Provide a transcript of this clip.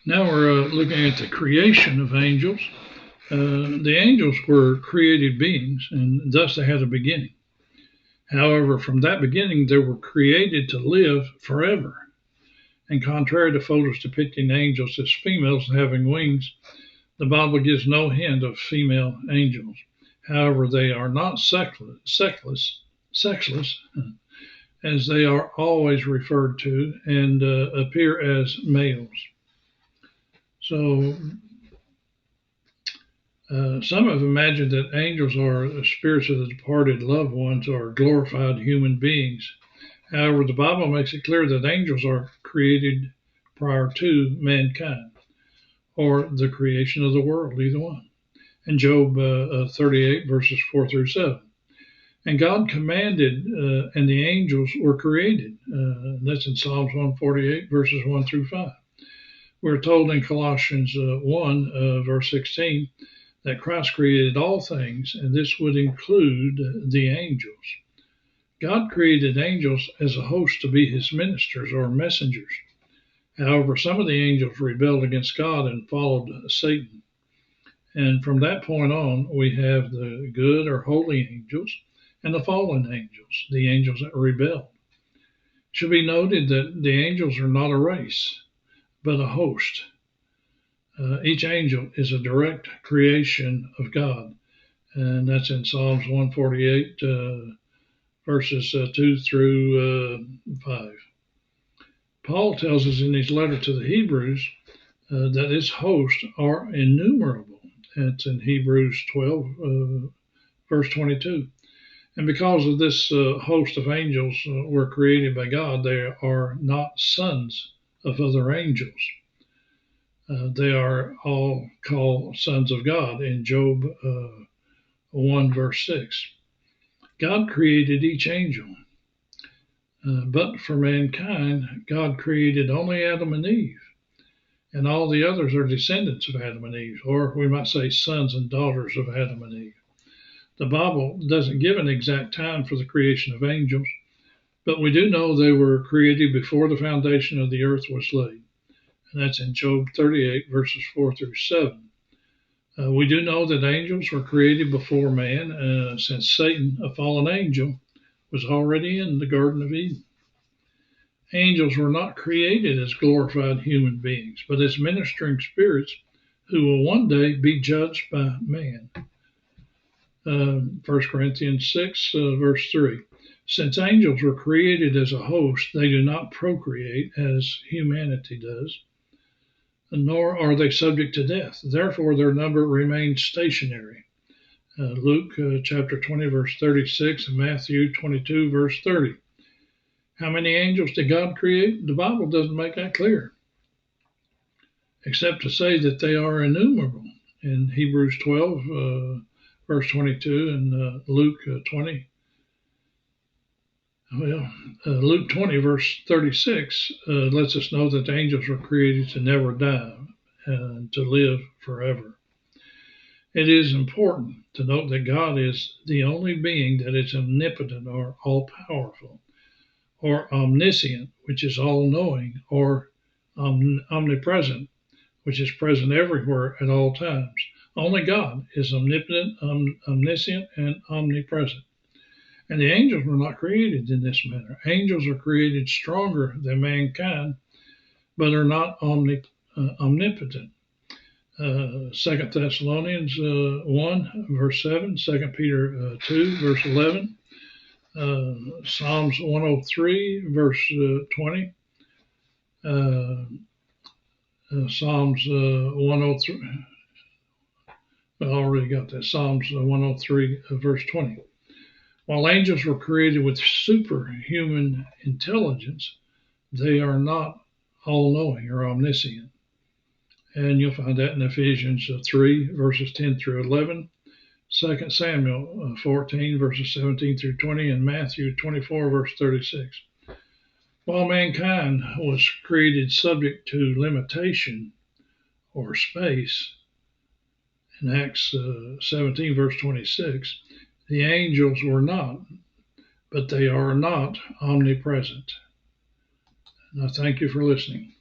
Now we're looking at the creation of angels. The angels were created beings, and thus they had a beginning. However, from that beginning, they were created to live forever. And contrary to photos depicting angels as females having wings, the Bible gives no hint of female angels. However, they are not sexless, as they are always referred to and appear as males. So some have imagined that angels are spirits of the departed loved ones or glorified human beings. However, the Bible makes it clear that angels are created prior to mankind or the creation of the world, either one. In Job 38, verses 4 through 7. And God commanded, and the angels were created. That's in Psalms 148, verses 1 through 5. We're told in Colossians 1, verse 16, that Christ created all things, and this would include the angels. God created angels as a host to be his ministers or messengers. However, some of the angels rebelled against God and followed Satan. And from that point on, we have the good or holy angels and the fallen angels, the angels that rebelled. It should be noted that the angels are not a race, but a host. Each angel is a direct creation of God, and that's in Psalms 148, verses 2 through 5. Paul tells us in his letter to the Hebrews that his hosts are innumerable. It's in Hebrews 12, verse 22. And because of this host of angels were created by God, they are not sons of other angels. They are all called sons of God in Job 1, verse 6. God created each angel. But for mankind, God created only Adam and Eve. And all the others are descendants of Adam and Eve, or we might say sons and daughters of Adam and Eve. The Bible doesn't give an exact time for the creation of angels, but we do know they were created before the foundation of the earth was laid. And that's in Job 38, verses 4 through 7. We do know that angels were created before man, since Satan, a fallen angel, was already in the Garden of Eden. Angels were not created as glorified human beings, but as ministering spirits who will one day be judged by man. 1 Corinthians 6, verse 3. Since angels were created as a host, they do not procreate as humanity does, nor are they subject to death. Therefore, their number remains stationary. Luke chapter 20, verse 36, and Matthew 22, verse 30. How many angels did God create? The Bible doesn't make that clear, except to say that they are innumerable in Hebrews 12, verse 22, and Luke 20. Luke 20, verse 36 lets us know that the angels were created to never die and to live forever. It is important to note that God is the only being that is omnipotent or all-powerful, or omniscient, which is all-knowing, or omnipresent, which is present everywhere at all times. Only God is omnipotent, omniscient, and omnipresent. And the angels were not created in this manner. Angels are created stronger than mankind, but are not omnipotent. 2 Thessalonians 1, verse 7, 2 Peter 2, verse 11, Psalms 103, verse 20, Psalms 103. I already got that. Psalms 103, verse 20. While angels were created with superhuman intelligence, they are not all-knowing or omniscient. And you'll find that in Ephesians 3, verses 10 through 11, 2 Samuel 14, verses 17 through 20, and Matthew 24, verse 36. While mankind was created subject to limitation or space, in Acts 17, verse 26, the angels were not, but they are not omnipresent. And I thank you for listening.